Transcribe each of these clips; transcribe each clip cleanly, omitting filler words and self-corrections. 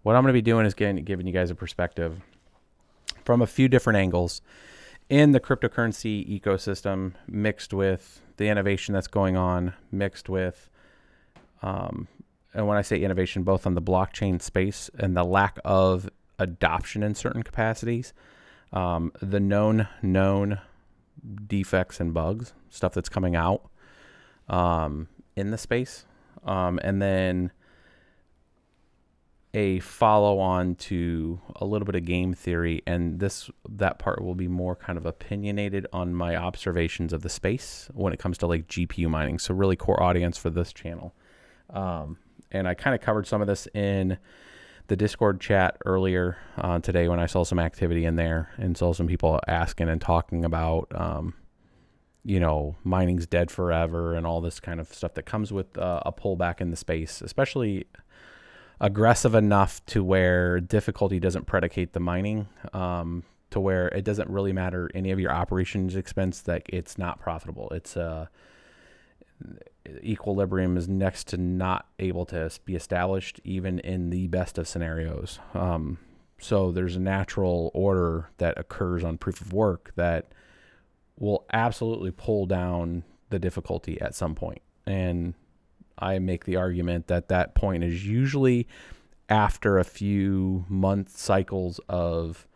What I'm going to be doing is giving you guys a perspective from a few different angles in the cryptocurrency ecosystem, mixed with the innovation that's going on, mixed with, and when I say innovation, both on the blockchain space and the lack of adoption in certain capacities, the known defects and bugs, stuff that's coming out in the space, and then a follow on to a little bit of game theory, and that part will be more kind of opinionated on my observations of the space when it comes to like GPU mining. So really core audience for this channel. And I kind of covered some of this in the Discord chat earlier today when I saw some activity in there and saw some people asking and talking about, mining's dead forever and all this kind of stuff that comes with a pullback in the space, especially aggressive enough to where difficulty doesn't predicate the mining, to where it doesn't really matter any of your operations expense, that it's not profitable. It's equilibrium is next to not able to be established even in the best of scenarios. So there's a natural order that occurs on proof of work that will absolutely pull down the difficulty at some point. And I make the argument that that point is usually after a few month cycles of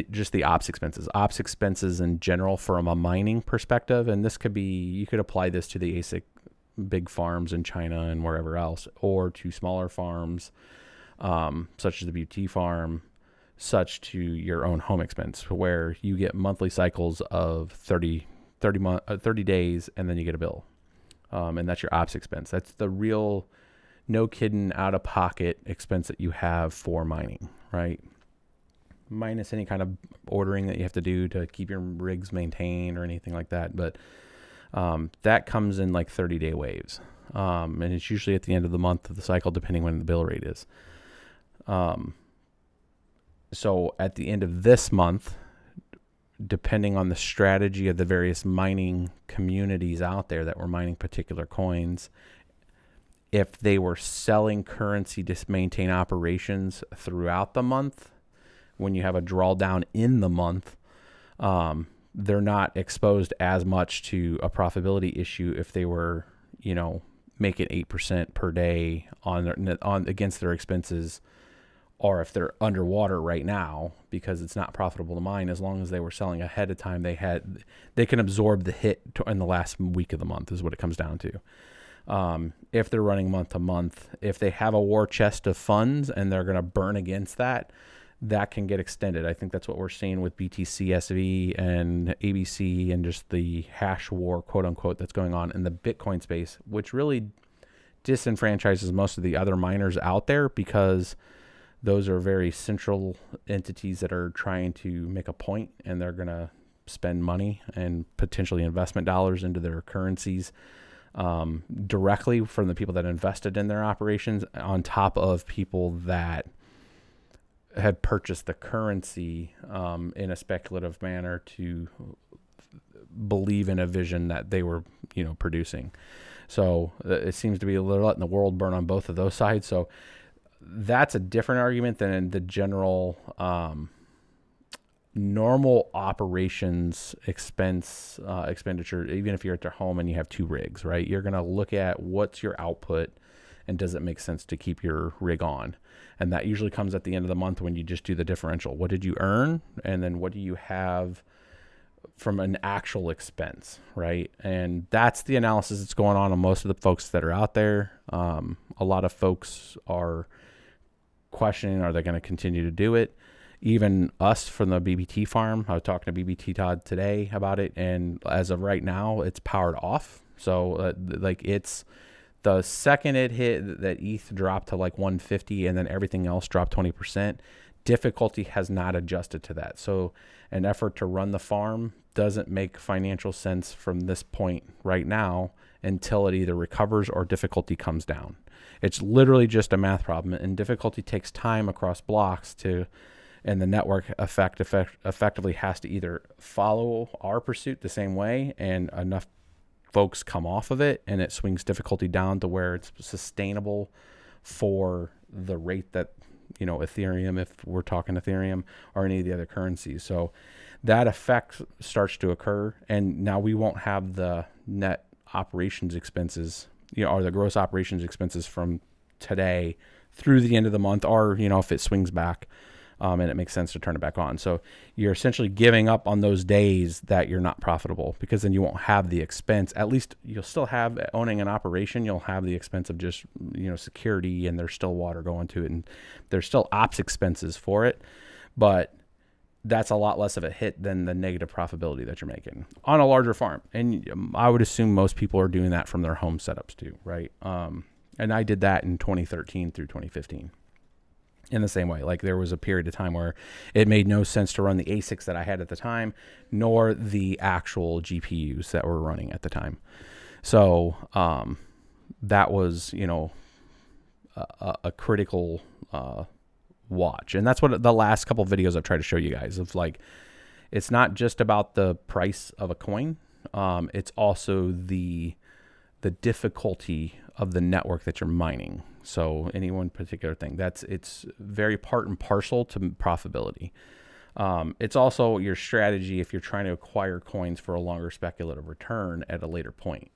just the ops expenses in general from a mining perspective. And this could be, you could apply this to the ASIC big farms in China and wherever else, or to smaller farms, such as the BBT farm, such to your own home expense, where you get monthly cycles of 30 days, and then you get a bill. And that's your ops expense. That's the real, no kidding, out of pocket expense that you have for mining, right? Minus any kind of ordering that you have to do to keep your rigs maintained or anything like that. But that comes in like 30-day waves. And it's usually at the end of the month of the cycle, depending when the bill rate is. So at the end of this month, depending on the strategy of the various mining communities out there that were mining particular coins, if they were selling currency to maintain operations throughout the month, when you have a drawdown in the month, they're not exposed as much to a profitability issue if they were, making 8% per day on against their expenses, or if they're underwater right now because it's not profitable to mine. As long as they were selling ahead of time, they can absorb the hit in the last week of the month is what it comes down to. If they're running month to month, if they have a war chest of funds and they're going to burn against that, that can get extended. I think that's what we're seeing with BTCSV and ABC and just the hash war, quote unquote, that's going on in the Bitcoin space, which really disenfranchises most of the other miners out there, because those are very central entities that are trying to make a point, and they're going to spend money and potentially investment dollars into their currencies directly from the people that invested in their operations, on top of people that had purchased the currency in a speculative manner to believe in a vision that they were, producing. So it seems to be letting the world burn on both of those sides. So that's a different argument than the general normal operations expenditure. Even if you're at their home and you have 2 rigs, right? You're going to look at what's your output and does it make sense to keep your rig on? And that usually comes at the end of the month when you just do the differential. What did you earn? And then what do you have from an actual expense, right? And that's the analysis that's going on most of the folks that are out there. A lot of folks are questioning, are they going to continue to do it? Even us from the BBT farm, I was talking to BBT Todd today about it, and as of right now, it's powered off. So it's the second it hit that ETH dropped to like 150 and then everything else dropped 20%, difficulty has not adjusted to that. So an effort to run the farm doesn't make financial sense from this point right now until it either recovers or difficulty comes down. It's literally just a math problem, and difficulty takes time across blocks and the network effectively has to either follow our pursuit the same way, and enough folks come off of it and it swings difficulty down to where it's sustainable for the rate that, Ethereum, if we're talking Ethereum, or any of the other currencies. So that effect starts to occur, and now we won't have the net operations expenses, or the gross operations expenses from today through the end of the month, or, if it swings back, and it makes sense to turn it back on. So you're essentially giving up on those days that you're not profitable, because then you won't have the expense. At least you'll still have, owning an operation, you'll have the expense of just, security, and there's still water going to it, and there's still ops expenses for it. But that's a lot less of a hit than the negative profitability that you're making on a larger farm. And I would assume most people are doing that from their home setups too, right? And I did that in 2013 through 2015. In the same way, like there was a period of time where it made no sense to run the ASICs that I had at the time, nor the actual GPUs that were running at the time. So that was, a critical watch. And that's what the last couple of videos I've tried to show you guys of, like, it's not just about the price of a coin. It's also the difficulty of the network that you're mining. So any one particular thing, it's very part and parcel to profitability. It's also your strategy if you're trying to acquire coins for a longer speculative return at a later point.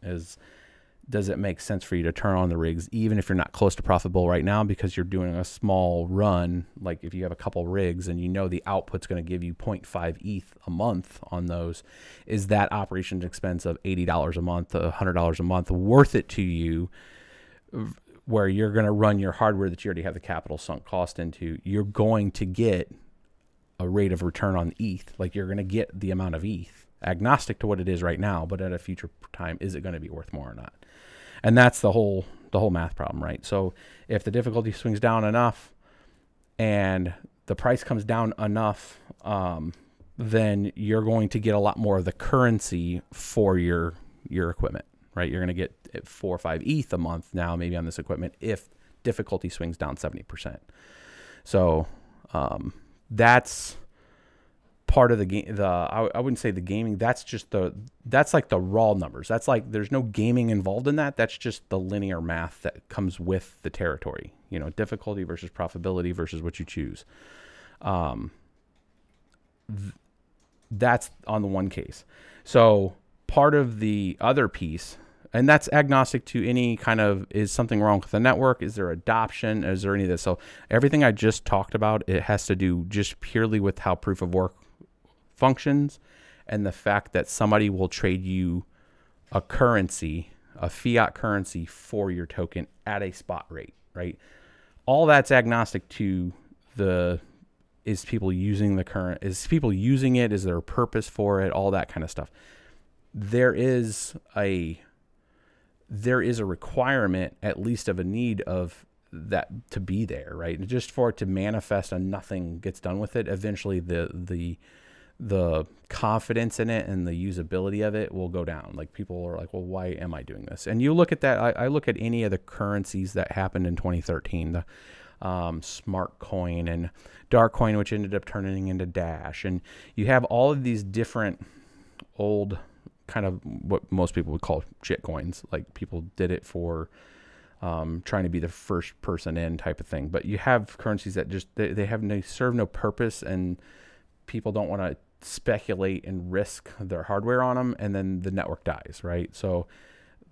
Does it make sense for you to turn on the rigs even if you're not close to profitable right now, because you're doing a small run? Like if you have a couple rigs and the output's going to give you 0.5 ETH a month on those, is that operations expense of $80 a month, $100 a month worth it to you, where you're going to run your hardware that you already have the capital sunk cost into? You're going to get a rate of return on ETH. Like you're going to get the amount of ETH, agnostic to what it is right now, but at a future time, is it going to be worth more or not? And that's the whole math problem, right? So if the difficulty swings down enough and the price comes down enough, then you're going to get a lot more of the currency for your equipment, right? You're going to get 4 or 5 ETH a month now, maybe on this equipment, if difficulty swings down 70%. So that's part of the game. I wouldn't say the gaming. That's like the raw numbers. That's like there's no gaming involved in that. That's just the linear math that comes with the territory. Difficulty versus profitability versus what you choose. That's on the one case. So part of the other piece, and that's agnostic to any kind of, is something wrong with the network? Is there adoption? Is there any of this? So everything I just talked about, it has to do just purely with how proof of work functions, and the fact that somebody will trade you a currency, a fiat currency, for your token at a spot rate, right? All that's agnostic to is people using the current, is people using it, is there a purpose for it, all that kind of stuff. There is a requirement, at least of a need of that to be there, right? And just for it to manifest and nothing gets done with it, eventually the confidence in it and the usability of it will go down. Like people are like, well, why am I doing this? And you look at that. I look at any of the currencies that happened in 2013, the smart coin and dark coin, which ended up turning into Dash. And you have all of these different old kind of what most people would call shit coins. Like people did it for trying to be the first person in type of thing. But you have currencies that just, they serve no purpose, and people don't want to speculate and risk their hardware on them, and then the network dies, right? So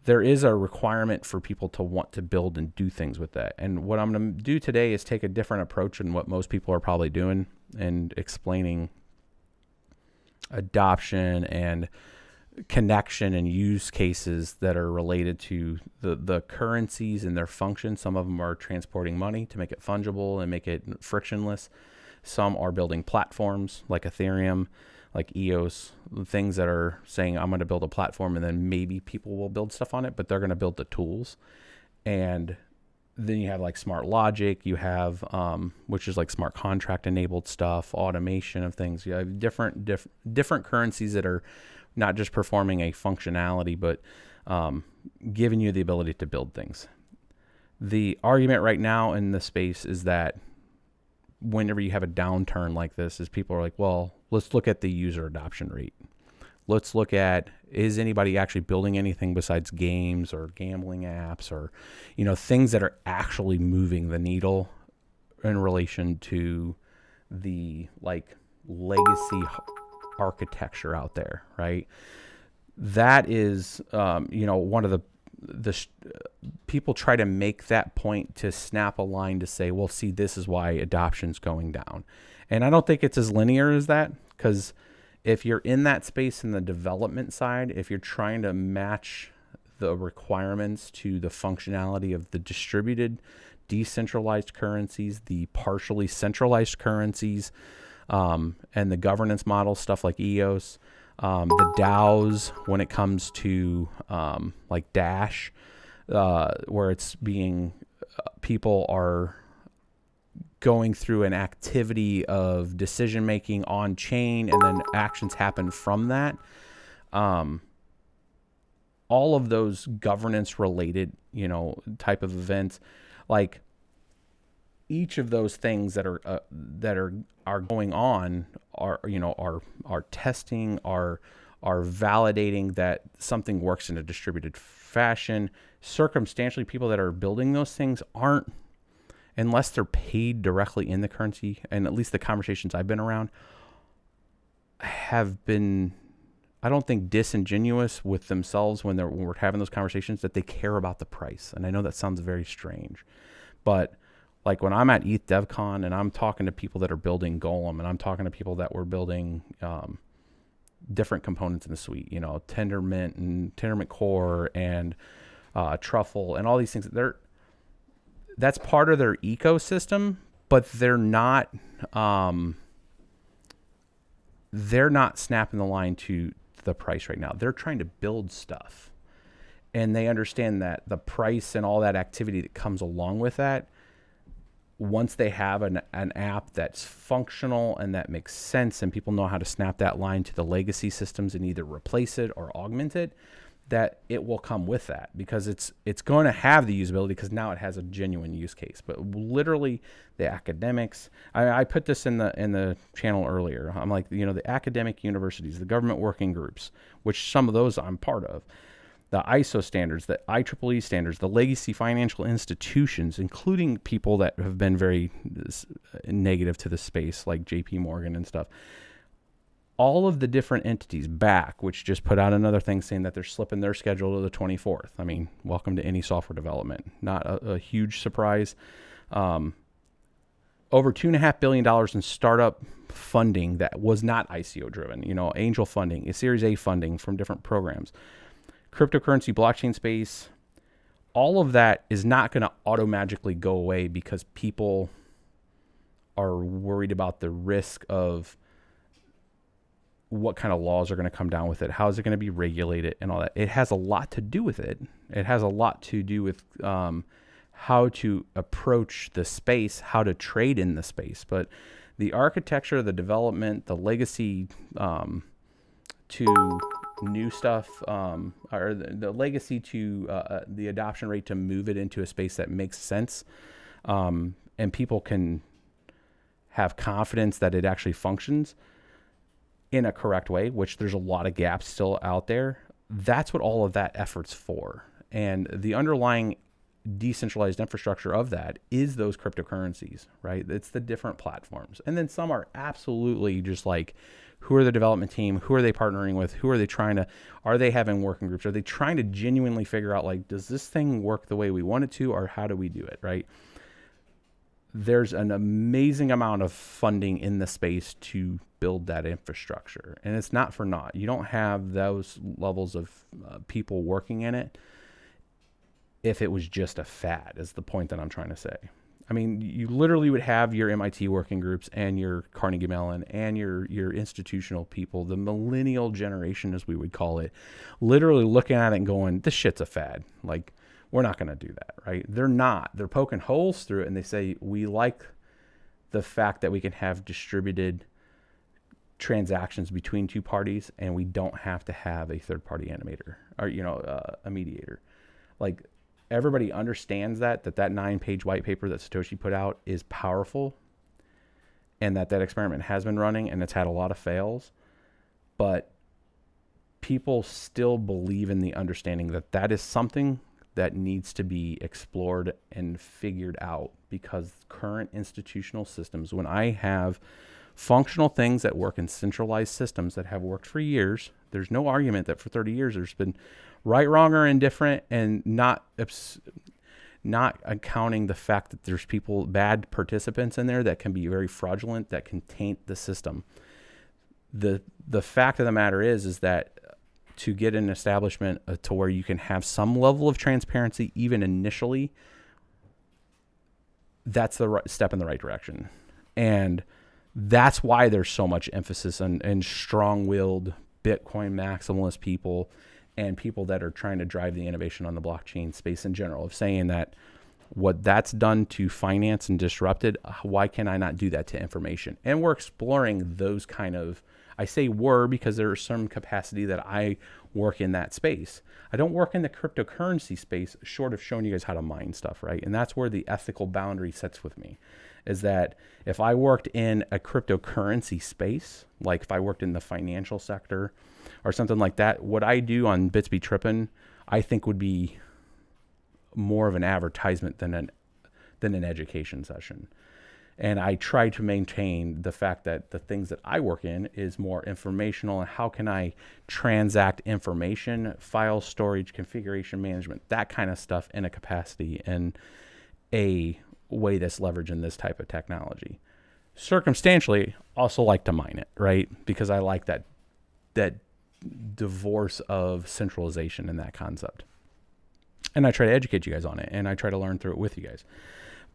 there is a requirement for people to want to build and do things with that. And what I'm going to do today is take a different approach than what most people are probably doing, and explaining adoption and connection and use cases that are related to the currencies and their function. Some of them are transporting money to make it fungible and make it frictionless. Some are building platforms like Ethereum, like EOS, things that are saying, I'm going to build a platform, and then maybe people will build stuff on it, but they're going to build the tools. And then you have like smart logic, you have, which is like smart contract enabled stuff, automation of things. You have different currencies that are not just performing a functionality, but giving you the ability to build things. The argument right now in the space is that whenever you have a downturn like this, is people are like, well, let's look at the user adoption rate. let's look at, is anybody actually building anything besides games or gambling apps or, things that are actually moving the needle in relation to the legacy architecture out there, right? That is, one of the people try to make that point to snap a line to say, well, see, this is why adoption's going down. And I don't think it's as linear as that, because if you're in that space in the development side, if you're trying to match the requirements to the functionality of the distributed, decentralized currencies, the partially centralized currencies, and the governance model, stuff like EOS, the DAOs, when it comes to like Dash, where it's being, people are going through an activity of decision making on chain, and then actions happen from that. All of those governance related, type of events, like each of those things that are going on are testing, are validating that something works in a distributed fashion. Circumstantially, people that are building those things aren't, unless they're paid directly in the currency, and at least the conversations I've been around have been, I don't think, disingenuous with themselves when we're having those conversations, that they care about the price. And I know that sounds very strange, but like when I'm at ETH DevCon and I'm talking to people that are building Golem, and I'm talking to people that were building different components in the suite, Tendermint and Tendermint Core and Truffle and all these things, that's part of their ecosystem, but they're not snapping the line to the price right now. They're trying to build stuff, and they understand that the price and all that activity that comes along with that, once they have an app that's functional and that makes sense, and people know how to snap that line to the legacy systems and either replace it or augment it, that it will come with that, because it's going to have the usability, because now it has a genuine use case. But literally the academics, I put this in the channel earlier. I'm like, the academic universities, the government working groups, which some of those I'm part of, the ISO standards, the IEEE standards, the legacy financial institutions, including people that have been very negative to the space, like JP Morgan and stuff. All of the different entities, back, which just put out another thing saying that they're slipping their schedule to the 24th. I mean, welcome to any software development. Not a huge surprise. Over $2.5 billion in startup funding that was not ICO driven, angel funding, Series A funding from different programs. Cryptocurrency, blockchain space, all of that is not going to automatically go away because people are worried about the risk of what kind of laws are going to come down with it. How is it going to be regulated and all that? It has a lot to do with it. It has a lot to do with how to approach the space, how to trade in the space. But the architecture, the development, the legacy to new stuff, or the legacy to the adoption rate to move it into a space that makes sense, and people can have confidence that it actually functions in a correct way, which there's a lot of gaps still out there. That's what all of that effort's for. And the underlying decentralized infrastructure of that is those cryptocurrencies, right? It's the different platforms. And then some are absolutely just like, who are the development team? Who are they partnering with? Who are they are they having working groups? Are they trying to genuinely figure out, like, does this thing work the way we want it to, or how do we do it, right? There's an amazing amount of funding in the space to build that infrastructure. And it's not for naught. You don't have those levels of people working in it if it was just a fad, is the point that I'm trying to say. I mean, you literally would have your MIT working groups and your Carnegie Mellon and your institutional people, the millennial generation, as we would call it, literally looking at it and going, this shit's a fad. Like, we're not going to do that, right? They're not. They're poking holes through it, and they say, we like the fact that we can have distributed transactions between two parties, and we don't have to have a third-party animator or, a mediator. Like, everybody understands that 9-page white paper that Satoshi put out is powerful, and that experiment has been running, and it's had a lot of fails. But people still believe in the understanding that that is something that needs to be explored and figured out, because current institutional systems, when I have functional things that work in centralized systems that have worked for years, there's no argument that for 30 years there's been right, wrong, or indifferent, and not accounting the fact that there's people, bad participants in there that can be very fraudulent, that can taint the system. The fact of the matter is that to get an establishment to where you can have some level of transparency, even initially, that's the right step in the right direction. And that's why there's so much emphasis on strong-willed Bitcoin maximalist people and people that are trying to drive the innovation on the blockchain space in general, of saying that what that's done to finance and disrupt it, why can I not do that to information? And we're exploring those kind of, I say we're because there's some capacity that I work in that space. I don't work in the cryptocurrency space, short of showing you guys how to mine stuff, right? And that's where the ethical boundary sits with me, is that if I worked in a cryptocurrency space, like if I worked in the financial sector or something like that, what I do on BitsBeTrippin, I think would be more of an advertisement than an education session. And I try to maintain the fact that the things that I work in is more informational, and how can I transact information, file storage, configuration management, that kind of stuff in a capacity and a way that's leveraging this type of technology. Circumstantially, also like to mine it, right? Because I like that divorce of centralization in that concept. And I try to educate you guys on it, and I try to learn through it with you guys.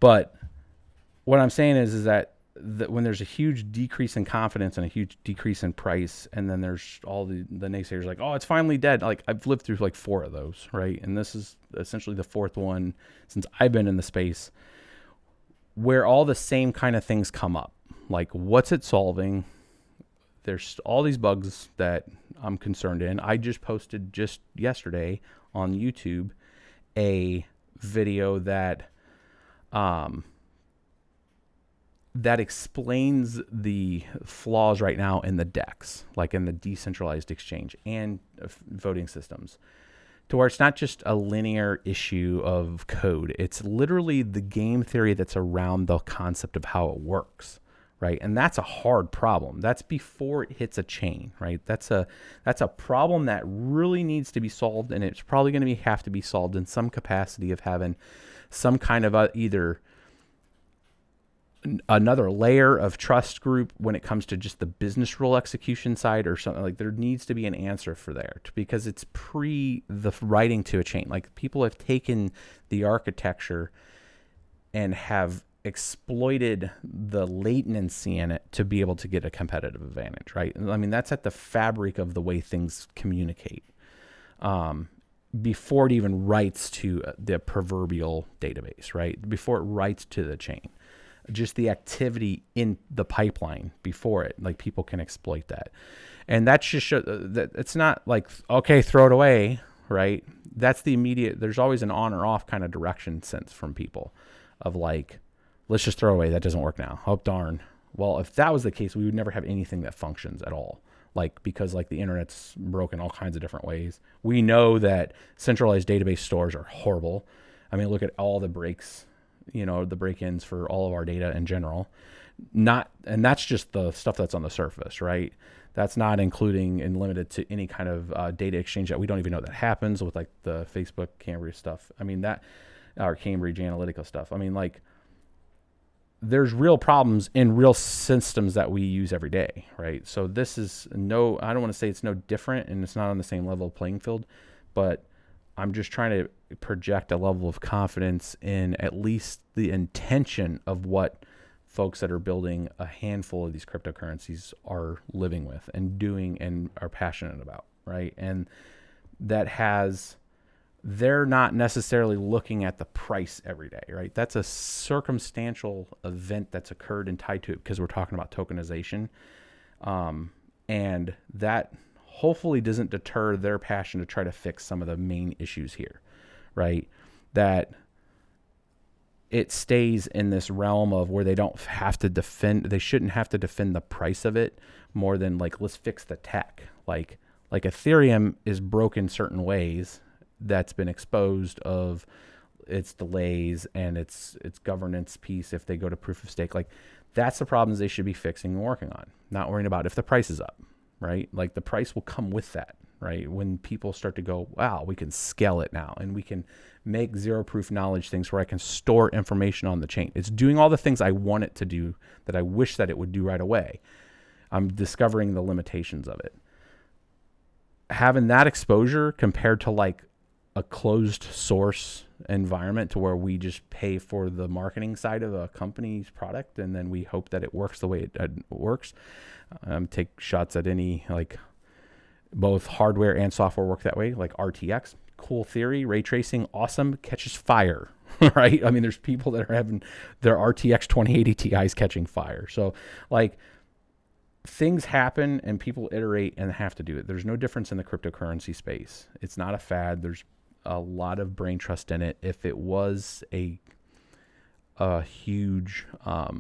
But what I'm saying is that when there's a huge decrease in confidence and a huge decrease in price, and then there's all the naysayers like, oh, it's finally dead. Like, I've lived through like 4 of those, right? And this is essentially the 4th one since I've been in the space, where all the same kind of things come up. Like, what's it solving? There's all these bugs that I'm concerned in. I just posted just yesterday on YouTube a video that that explains the flaws right now in the DEX, like in the decentralized exchange and voting systems, to where it's not just a linear issue of code. It's literally the game theory that's around the concept of how it works, right? And that's a hard problem. That's before it hits a chain, right? That's a problem that really needs to be solved, and it's probably going to have to be solved in some capacity of having some kind of either another layer of trust group when it comes to just the business rule execution side or something. Like, there needs to be an answer for there, because it's pre the writing to a chain. Like, people have taken the architecture and have exploited the latency in it to be able to get a competitive advantage, right? I mean, that's at the fabric of the way things communicate before it even writes to the proverbial database, right? Before it writes to the chain. Just the activity in the pipeline before it, like, people can exploit that. And that's just that it's not like, okay, throw it away, right? That's the immediate, there's always an on or off kind of direction sense from people of like, let's just throw away. That doesn't work now. Oh, darn. Well, if that was the case, we would never have anything that functions at all. Like, because like the internet's broken all kinds of different ways. We know that centralized database stores are horrible. I mean, look at all the breaks, the break-ins for all of our data in general. And that's just the stuff that's on the surface, right? That's not including and limited to any kind of data exchange that we don't even know that happens with, like, the Facebook Cambridge stuff. I mean, our Cambridge Analytica stuff. I mean, like, there's real problems in real systems that we use every day, right? So this is I don't want to say it's no different and it's not on the same level of playing field, but I'm just trying to project a level of confidence in at least the intention of what folks that are building a handful of these cryptocurrencies are living with and doing and are passionate about, right? And they're not necessarily looking at the price every day, right? That's a circumstantial event that's occurred and tied to it because we're talking about tokenization. And that hopefully doesn't deter their passion to try to fix some of the main issues here, right? That it stays in this realm of where they don't have to they shouldn't have to defend the price of it more than like, let's fix the tech. Like, Like Ethereum is broken certain ways that's been exposed of its delays and its governance piece if they go to proof of stake. Like that's the problems they should be fixing and working on, not worrying about if the price is up, right? Like the price will come with that, right? When people start to go, wow, we can scale it now and we can make zero proof knowledge things where I can store information on the chain. It's doing all the things I want it to do that I wish that it would do right away. I'm discovering the limitations of it. Having that exposure compared to like a closed source environment to where we just pay for the marketing side of a company's product and then we hope that it works the way it works. Take shots at any, like both hardware and software work that way, like RTX, cool theory, ray tracing, awesome, catches fire, right? I mean, there's people that are having their RTX 2080 Ti's catching fire. So like things happen and people iterate and have to do it. There's no difference in the cryptocurrency space. It's not a fad. There's a lot of brain trust in it. If it was a huge, a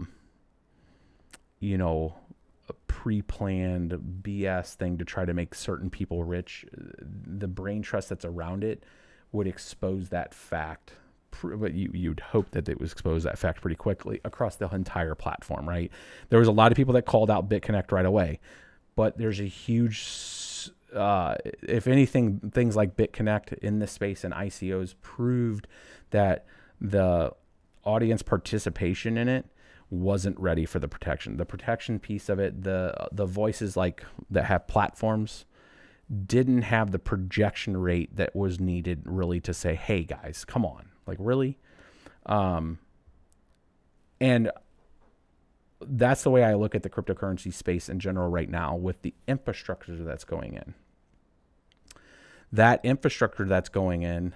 pre-planned BS thing to try to make certain people rich, the brain trust that's around it would expose that fact. But you'd hope that it was exposed that fact pretty quickly across the entire platform, right? There was a lot of people that called out BitConnect right away, but there's a huge, if anything, things like BitConnect in this space and ICOs proved that the audience participation in it wasn't ready for the protection. The protection piece of it, the voices like that have platforms didn't have the projection rate that was needed really to say, hey guys, come on. Like really? And that's the way I look at the cryptocurrency space in general right now with the infrastructure that's going in. That infrastructure that's going in,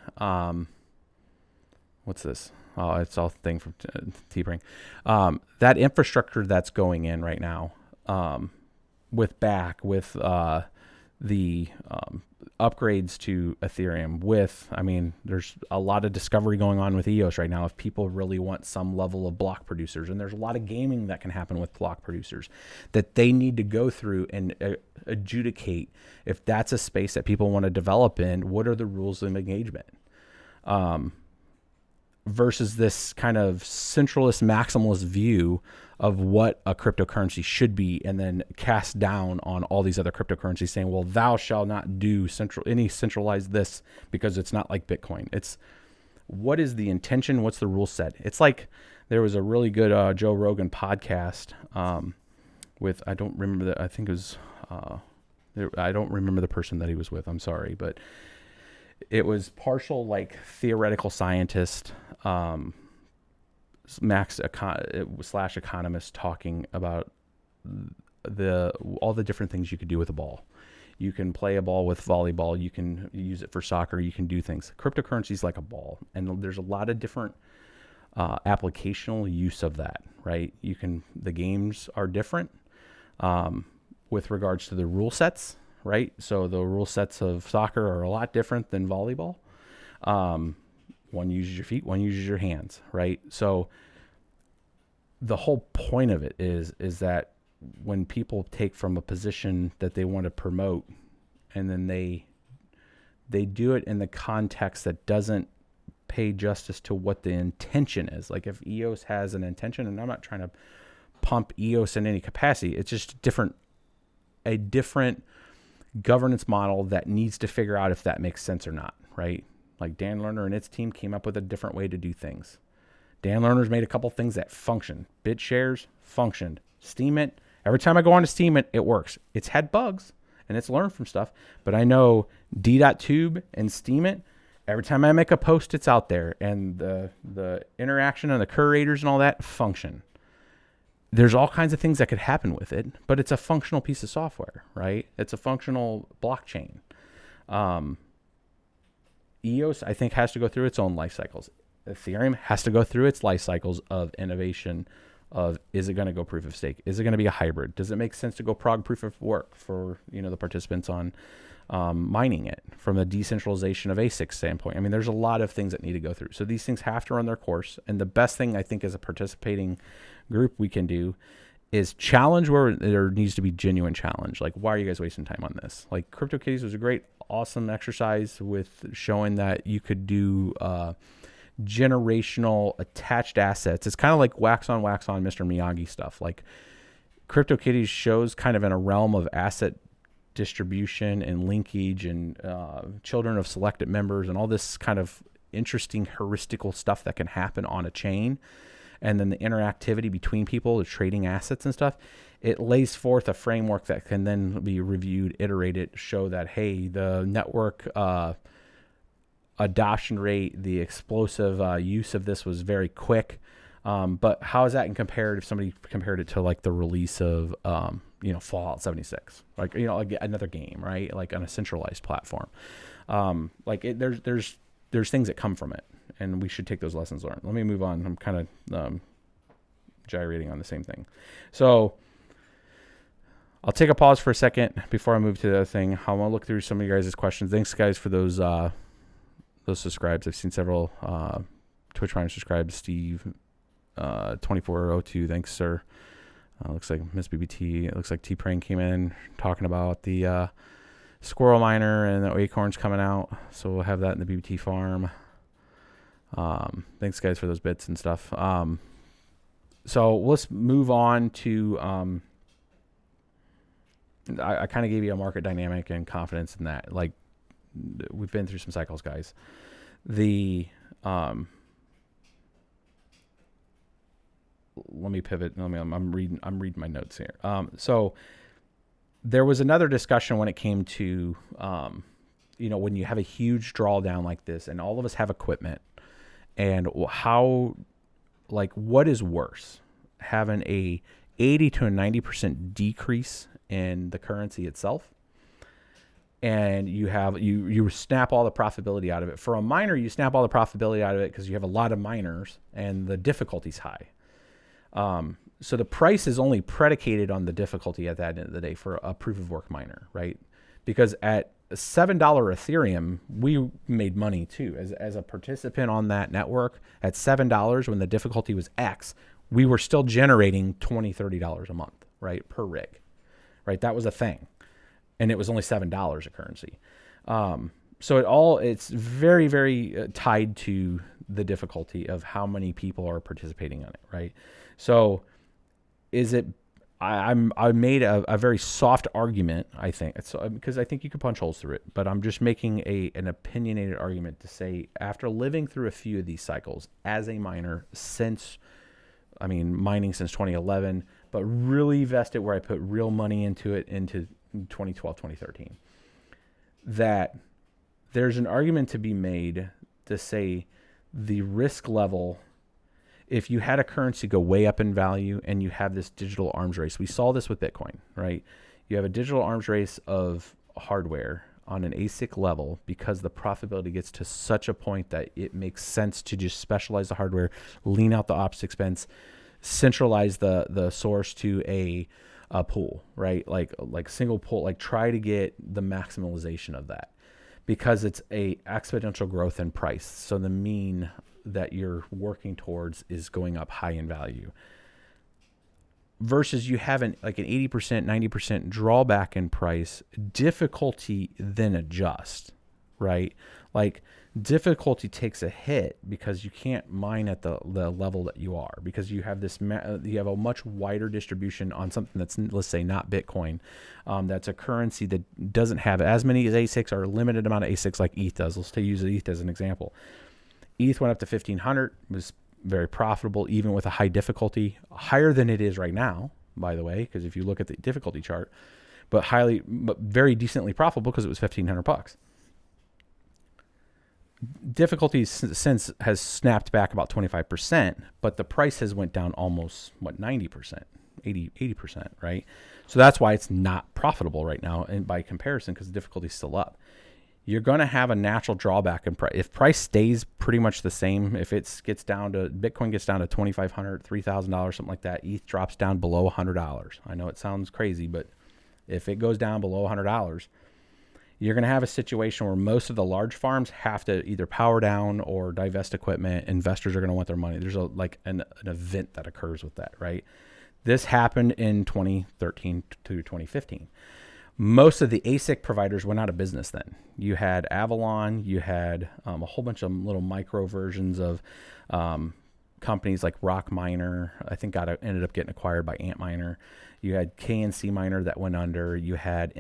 what's this? Oh, it's all thing from Teespring. That infrastructure that's going in right now, with the upgrades to Ethereum there's a lot of discovery going on with EOS right now if people really want some level of block producers. And there's a lot of gaming that can happen with block producers that they need to go through and adjudicate if that's a space that people want to develop in. What are the rules of engagement? Versus this kind of centralist, maximalist view of what a cryptocurrency should be, and then cast down on all these other cryptocurrencies saying, well, thou shalt not do any centralized this because it's not like Bitcoin. It's what is the intention? What's the rule set? It's like there was a really good Joe Rogan podcast with, I don't remember I think it was, I don't remember the person that he was with. I'm sorry, but it was partial like theoretical scientist, slash economist talking about all the different things you could do with a ball. You can play a ball with volleyball. You can use it for soccer. You can do things. Cryptocurrency is like a ball, and there's a lot of different applicational use of that, right? The games are different with regards to the rule sets, right? So the rule sets of soccer are a lot different than volleyball. One uses your feet, one uses your hands, right? So the whole point of it is that when people take from a position that they want to promote and then they do it in the context that doesn't pay justice to what the intention is. Like if EOS has an intention, and I'm not trying to pump EOS in any capacity, it's just a different governance model that needs to figure out if that makes sense or not, right? Like Dan Lerner and its team came up with a different way to do things. Dan Lerner's made a couple things that function. BitShares functioned. Steemit, every time I go on to Steemit, it works. It's had bugs and it's learned from stuff, but I know D.Tube and Steemit, every time I make a post, it's out there, and the interaction and the curators and all that function. There's all kinds of things that could happen with it, but it's a functional piece of software, right? It's a functional blockchain. EOS, I think, has to go through its own life cycles. Ethereum has to go through its life cycles of innovation of, is it going to go proof of stake? Is it going to be a hybrid? Does it make sense to go prog proof of work for, the participants on mining it from the decentralization of ASIC standpoint? I mean, there's a lot of things that need to go through. So these things have to run their course. And the best thing I think as a participating group we can do is challenge where there needs to be genuine challenge. Like, why are you guys wasting time on this? Like, CryptoKitties was a great, awesome exercise with showing that you could do generational attached assets. It's kind of like wax on, Mr. Miyagi stuff. Like, CryptoKitties shows kind of in a realm of asset distribution and linkage and children of selected members and all this kind of interesting heuristical stuff that can happen on a chain. And then the interactivity between people, the trading assets and stuff, it lays forth a framework that can then be reviewed, iterated, show that, hey, the network adoption rate, the explosive use of this was very quick. But how is that in compared if somebody compared it to like the release of, Fallout 76, like, like another game, right? Like on a centralized platform. There's things that come from it, and we should take those lessons learned. Let me move on. I'm kind of gyrating on the same thing. So I'll take a pause for a second before I move to the other thing. I want to look through some of you guys' questions. Thanks, guys, for those subscribes. I've seen several Twitch Prime subscribes. Steve 2402, thanks, sir. Looks like Miss BBT. It looks like T-Prang came in talking about the Squirrel Miner and the Acorns coming out, so we'll have that in the BBT farm. Thanks, guys, for those bits and stuff. So let's move on to I kind of gave you a market dynamic and confidence in that. Like, we've been through some cycles, guys. Let me pivot. I'm reading my notes here. So there was another discussion when it came to, when you have a huge drawdown like this, and all of us have equipment, and how, like, what is worse, having a 80 to a 90% decrease in the currency itself, and you snap all the profitability out of it. For a miner, you snap all the profitability out of it because you have a lot of miners and the difficulty's high. So the price is only predicated on the difficulty at that end of the day for a proof of work miner, right? Because at $7 Ethereum, we made money too. As a participant on that network, at $7 when the difficulty was X, we were still generating $20, $30 a month, right? Per rig, right? That was a thing. And it was only $7 a currency. So it's very, very tied to the difficulty of how many people are participating in it, right? So I made a very soft argument, I think, because I think you could punch holes through it, but I'm just making an opinionated argument to say, after living through a few of these cycles as a miner mining since 2011, but really vested where I put real money into it into 2012, 2013, that there's an argument to be made to say the risk level, if you had a currency go way up in value and you have this digital arms race, we saw this with Bitcoin, right? You have a digital arms race of hardware on an ASIC level because the profitability gets to such a point that it makes sense to just specialize the hardware, lean out the ops expense, centralize the source to a pool, right? Like single pool, like try to get the maximalization of that because it's a exponential growth in price. So the mean that you're working towards is going up high in value versus you have an 80%, 90% drawback in price. Difficulty then adjusts, right? Like difficulty takes a hit because you can't mine at the level that you are, because you have you have a much wider distribution on something that's, let's say, not Bitcoin. That's a currency that doesn't have as many as ASICs or a limited amount of ASICs like ETH does. Let's use ETH as an example. ETH went up to 1,500, was very profitable, even with a high difficulty, higher than it is right now, by the way, because if you look at the difficulty chart, but very decently profitable because it was $1,500. Difficulty since has snapped back about 25%, but the price has went down almost 90%, 80%, right? So that's why it's not profitable right now, and by comparison, because the difficulty is still up. You're going to have a natural drawback in price. If price stays pretty much the same, if it gets down to, Bitcoin gets down to $2,500, $3,000, something like that, ETH drops down below $100. I know it sounds crazy, but if it goes down below $100, you're going to have a situation where most of the large farms have to either power down or divest equipment. Investors are going to want their money. There's an event that occurs with that, right? This happened in 2013 to 2015. Most of the ASIC providers went out of business then. You had Avalon, you had a whole bunch of little micro versions of companies like Rock Miner, I think ended up getting acquired by Antminer. You had KNC Miner that went under. You had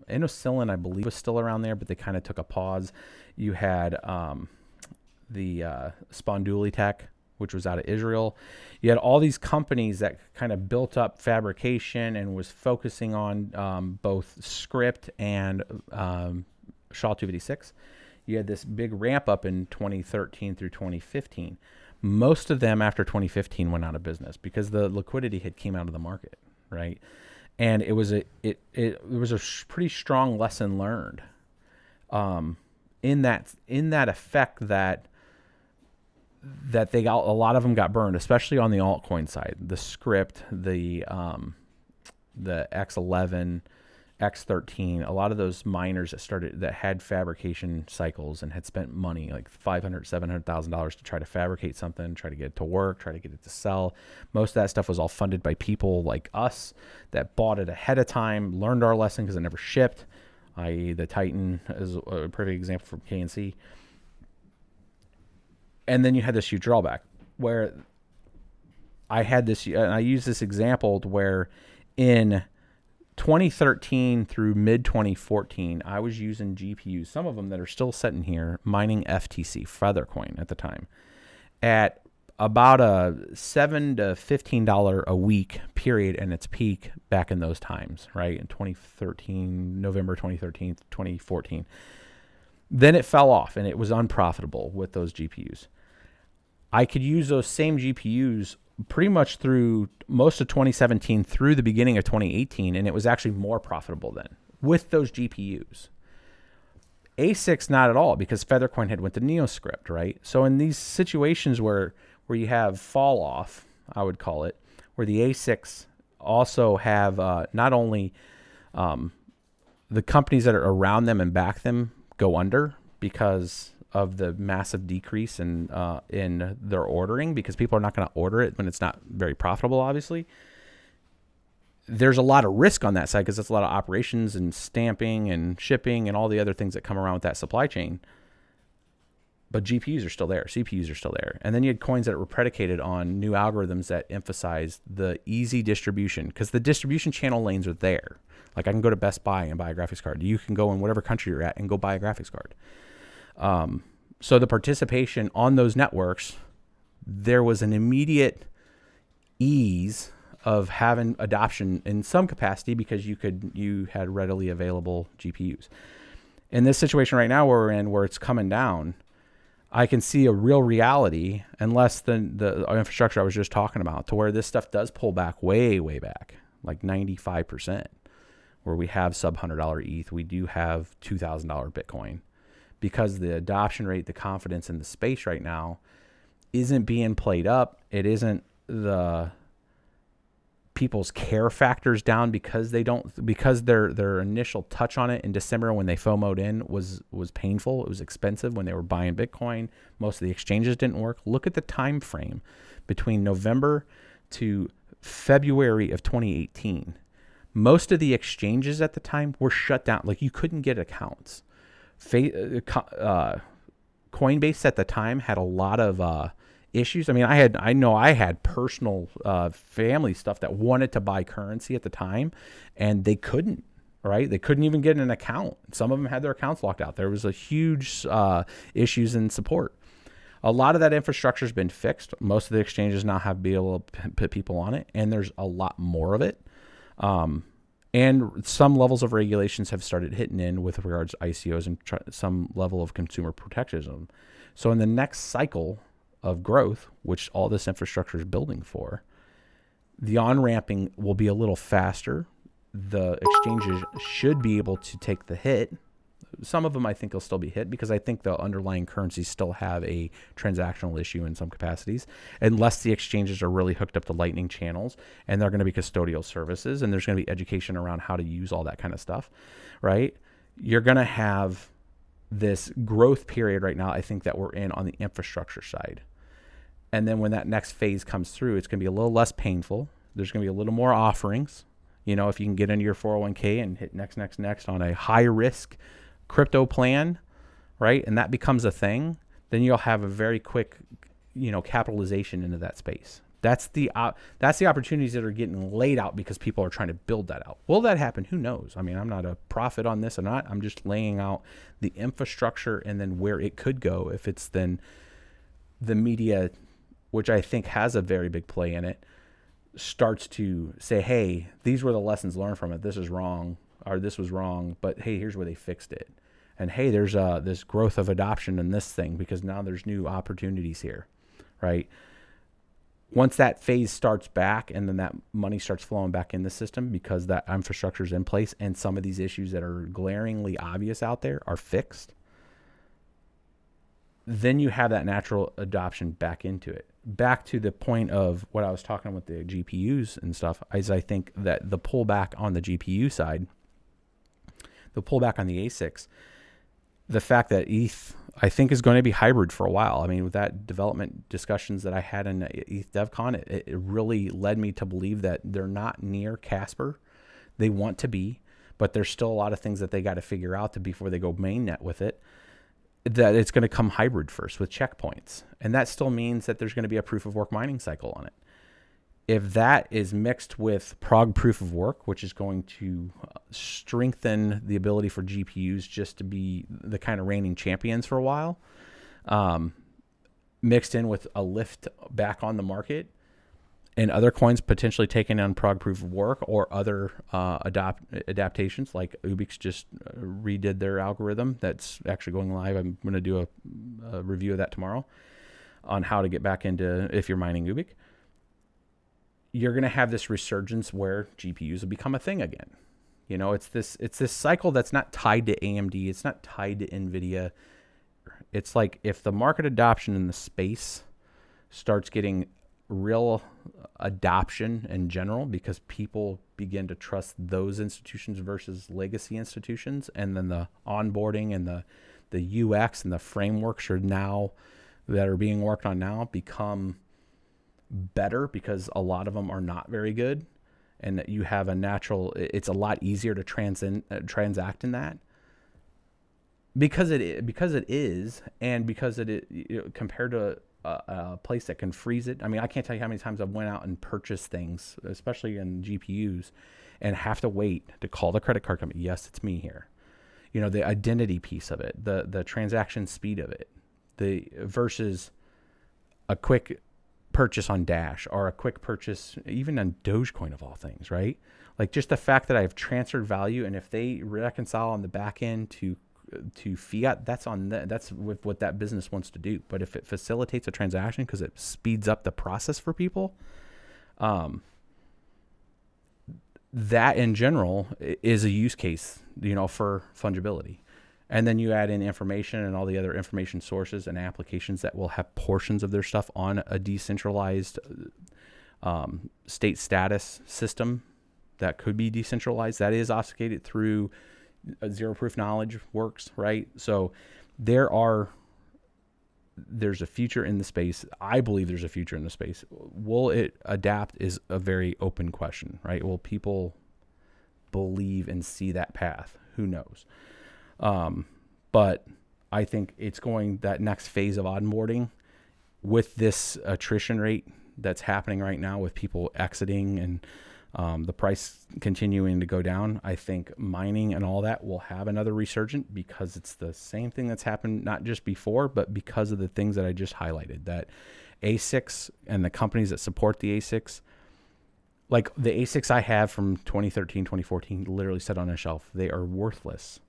Innocilin, I believe, was still around there, but they kind of took a pause. You had the Sponduli Tech, which was out of Israel. You had all these companies that kind of built up fabrication and was focusing on both script and SHA-256. You had this big ramp up in 2013 through 2015. Most of them after 2015 went out of business because the liquidity had came out of the market, right? And it was a pretty strong lesson learned in that effect that they got, a lot of them got burned, especially on the altcoin side. The script, the X11, X13, a lot of those miners that had fabrication cycles and had spent money like $500,000-$700,000 to try to fabricate something, try to get it to work, try to get it to sell. Most of that stuff was all funded by people like us that bought it ahead of time, learned our lesson because it never shipped, i.e. the Titan is a perfect example from KNC. And then you had this huge drawback where I use this example where in 2013 through mid 2014, I was using GPUs, some of them that are still sitting here, mining FTC, Feathercoin at the time, at about a $7 to $15 a week period in its peak back in those times, right? In 2013, November 2013, 2014. Then it fell off and it was unprofitable with those GPUs. I could use those same GPUs pretty much through most of 2017 through the beginning of 2018, and it was actually more profitable then with those GPUs. ASICs not at all, because Feathercoin had went to NeoScript, right? So in these situations where you have fall off, I would call it, where the ASICs also have not only the companies that are around them and back them go under because of the massive decrease in their ordering, because people are not going to order it when it's not very profitable, obviously. There's a lot of risk on that side because it's a lot of operations and stamping and shipping and all the other things that come around with that supply chain. But GPUs are still there. CPUs are still there. And then you had coins that were predicated on new algorithms that emphasized the easy distribution, because the distribution channel lanes are there. Like I can go to Best Buy and buy a graphics card. You can go in whatever country you're at and go buy a graphics card. So the participation on those networks, there was an immediate ease of having adoption in some capacity because you had readily available GPUs. In this situation right now where we're in, where it's coming down, I can see a real reality, unless the infrastructure I was just talking about, to where this stuff does pull back way, way back, like 95%, where we have sub $100 ETH, we do have $2,000 Bitcoin. Because the adoption rate, the confidence in the space right now isn't being played up. It isn't the people's care factors down because their initial touch on it in December when they FOMO'd in was painful. It was expensive when they were buying Bitcoin. Most of the exchanges didn't work. Look at the time frame between November to February of 2018. Most of the exchanges at the time were shut down. Like you couldn't get accounts. Coinbase at the time had a lot of issues. I mean, I know I had personal family stuff that wanted to buy currency at the time, and they couldn't. Right? They couldn't even get an account. Some of them had their accounts locked out. There was a huge issues in support. A lot of that infrastructure has been fixed. Most of the exchanges now have been able to put people on it, and there's a lot more of it. And some levels of regulations have started hitting in with regards to ICOs and some level of consumer protectionism. So in the next cycle of growth, which all this infrastructure is building for, the on-ramping will be a little faster. The exchanges should be able to take the hit. Some of them I think will still be hit because I think the underlying currencies still have a transactional issue in some capacities, unless the exchanges are really hooked up to Lightning channels and they're going to be custodial services and there's going to be education around how to use all that kind of stuff, right? You're going to have this growth period right now, I think, that we're in on the infrastructure side. And then when that next phase comes through, it's going to be a little less painful. There's going to be a little more offerings. You know, if you can get into your 401k and hit next on a high risk crypto plan, right? And that becomes a thing, then you'll have a very quick, you know, capitalization into that space. That's the opportunities that are getting laid out because people are trying to build that out. Will that happen? Who knows? I mean, I'm not a prophet on this or not. I'm just laying out the infrastructure and then where it could go if it's then the media, which I think has a very big play in it, starts to say, hey, these were the lessons learned from it. This is wrong, or this was wrong, but hey, here's where they fixed it. And hey, there's this growth of adoption in this thing because now there's new opportunities here, right? Once that phase starts back and then that money starts flowing back in the system because that infrastructure is in place and some of these issues that are glaringly obvious out there are fixed, then you have that natural adoption back into it. Back to the point of what I was talking with the GPUs and stuff, is I think that the pullback on the GPU side, the pullback on the ASICs, the fact that ETH, I think, is going to be hybrid for a while. I mean, with that development discussions that I had in ETH DevCon, it really led me to believe that they're not near Casper. They want to be, but there's still a lot of things that they got to figure out before they go mainnet with it, that it's going to come hybrid first with checkpoints. And that still means that there's going to be a proof of work mining cycle on it. If that is mixed with prog proof of work, which is going to strengthen the ability for GPUs just to be the kind of reigning champions for a while, mixed in with a lift back on the market and other coins potentially taking on prog proof of work or other adaptations, like Ubix just redid their algorithm that's actually going live. I'm going to do a review of that tomorrow on how to get back into, if you're mining Ubix. You're going to have this resurgence where GPUs will become a thing again. You know, it's this cycle that's not tied to AMD. It's not tied to NVIDIA. It's like if the market adoption in the space starts getting real adoption in general because people begin to trust those institutions versus legacy institutions, and then the onboarding and the UX and the frameworks that are being worked on now become better because a lot of them are not very good, and that you have it's a lot easier to transact in that because it is, and because compared to a place that can freeze it. I mean, I can't tell you how many times I've went out and purchased things, especially in GPUs, and have to wait to call the credit card company. Yes, it's me here. You know, the identity piece of it, the transaction speed of it, versus a quick purchase on Dash or a quick purchase even on Dogecoin of all things, right? Like just the fact that I've transferred value, and if they reconcile on the back end to fiat, that's with what that business wants to do. But if it facilitates a transaction because it speeds up the process for people, that in general is a use case, you know, for fungibility. And then you add in information and all the other information sources and applications that will have portions of their stuff on a decentralized state status system that could be decentralized, that is obfuscated through zero proof knowledge works, right? So there's a future in the space. I believe there's a future in the space. Will it adapt is a very open question, right? Will people believe and see that path? Who knows? But I think it's that next phase of onboarding with this attrition rate that's happening right now with people exiting and the price continuing to go down. I think mining and all that will have another resurgence because it's the same thing that's happened not just before, but because of the things that I just highlighted, that ASICs and the companies that support the ASICs, like the ASICs I have from 2013, 2014, literally sit on a shelf. They are worthless,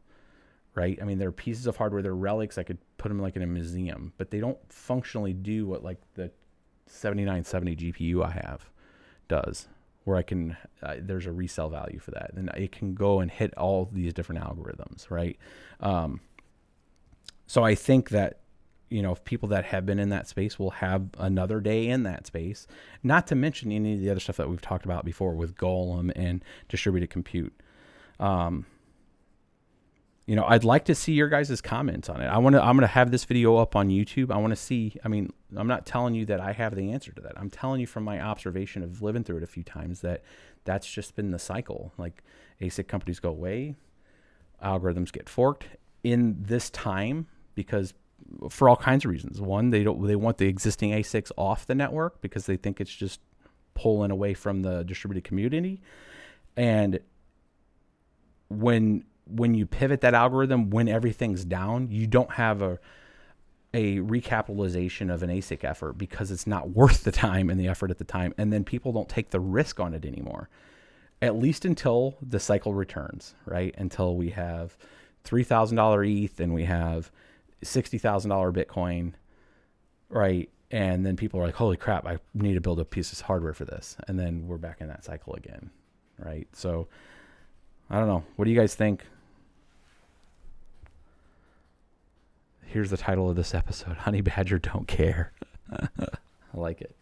right? I mean, they're pieces of hardware. They're relics. I could put them like in a museum, but they don't functionally do what like the 7970 GPU I have does, where I can, there's a resale value for that. And it can go and hit all these different algorithms, right? So I think that, you know, if people that have been in that space will have another day in that space, not to mention any of the other stuff that we've talked about before with Golem and distributed compute. I'd like to see your guys' comments on it. I'm going to have this video up on YouTube. I want to see, I'm not telling you that I have the answer to that. I'm telling you from my observation of living through it a few times that that's just been the cycle. Like ASIC companies go away, algorithms get forked in this time because for all kinds of reasons. One, they want the existing ASICs off the network because they think it's just pulling away from the distributed community. And when you pivot that algorithm, when everything's down, you don't have a recapitalization of an ASIC effort because it's not worth the time and the effort at the time. And then people don't take the risk on it anymore, at least until the cycle returns, right? Until we have $3,000 ETH and we have $60,000 Bitcoin, right? And then people are like, holy crap, I need to build a piece of hardware for this. And then we're back in that cycle again, right? So I don't know. What do you guys think? Here's the title of this episode: Honey Badger Don't Care. I like it.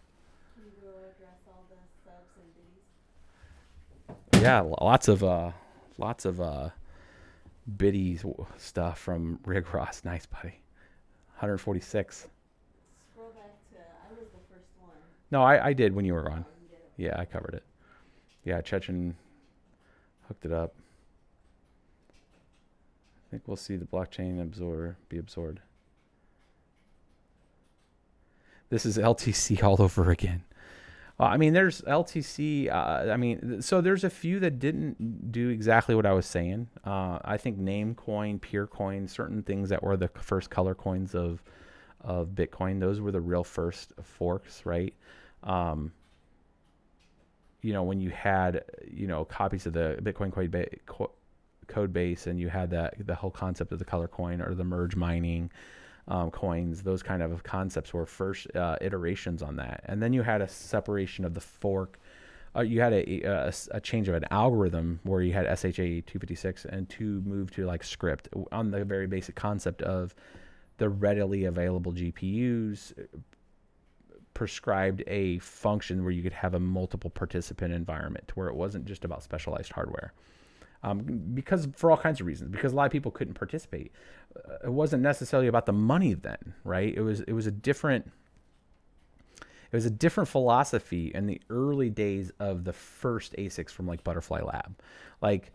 You will address all the subs and biddies. Yeah, lots of biddies stuff from Rick Ross. Nice, buddy. 146. Scroll back to, I was the first one. No, I did when you were on. You did it. Yeah, I covered it. Yeah, Chechen hooked it up. I think we'll see the blockchain be absorbed. This is LTC all over again. There's LTC. So there's a few that didn't do exactly what I was saying. I think Namecoin, Peercoin, certain things that were the first color coins of Bitcoin, those were the real first forks, right? When you had, copies of the Bitcoin code base, and you had the whole concept of the color coin or the merge mining coins, those kind of concepts were first iterations on that. And then you had a separation of the fork. You had a change of an algorithm where you had SHA 256 and to move to like script on the very basic concept of the readily available GPUs prescribed a function where you could have a multiple participant environment where it wasn't just about specialized hardware. Because for all kinds of reasons, because a lot of people couldn't participate. It wasn't necessarily about the money then, right? It was a different philosophy in the early days of the first ASICs from like Butterfly Lab. Like,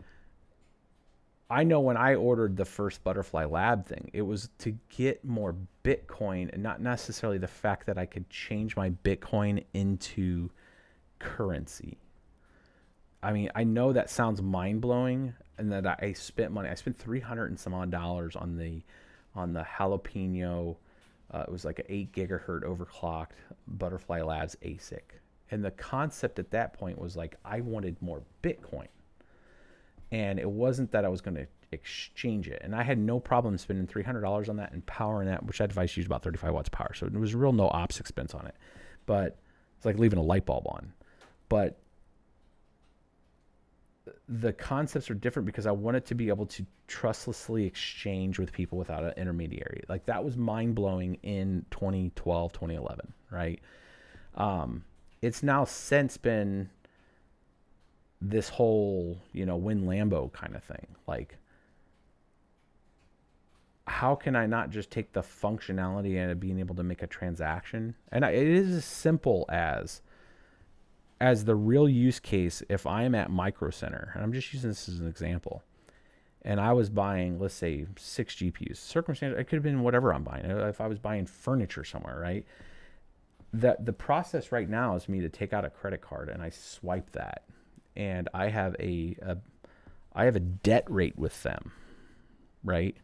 I know when I ordered the first Butterfly Lab thing, it was to get more Bitcoin and not necessarily the fact that I could change my Bitcoin into currency. I know that sounds mind-blowing, and that I spent money. I spent $300 and some odd on the Jalapeno. It was like an 8 gigahertz overclocked Butterfly Labs ASIC. And the concept at that point was like, I wanted more Bitcoin. And it wasn't that I was going to exchange it. And I had no problem spending $300 on that and powering that, which that device used about 35 watts of power. So there was real no ops expense on it. But it's like leaving a light bulb on. But the concepts are different because I wanted to be able to trustlessly exchange with people without an intermediary. Like, that was mind-blowing in 2012, 2011, right? It's now since been this whole, win Lambo kind of thing. Like, how can I not just take the functionality and being able to make a transaction? And it is as simple as the real use case. If I'm at Micro Center, and I'm just using this as an example, and I was buying, let's say, 6 GPUs, circumstance, it could have been whatever I'm buying. If I was buying furniture somewhere, right? The process right now is me to take out a credit card and I swipe that, and I have a debt rate with them, right?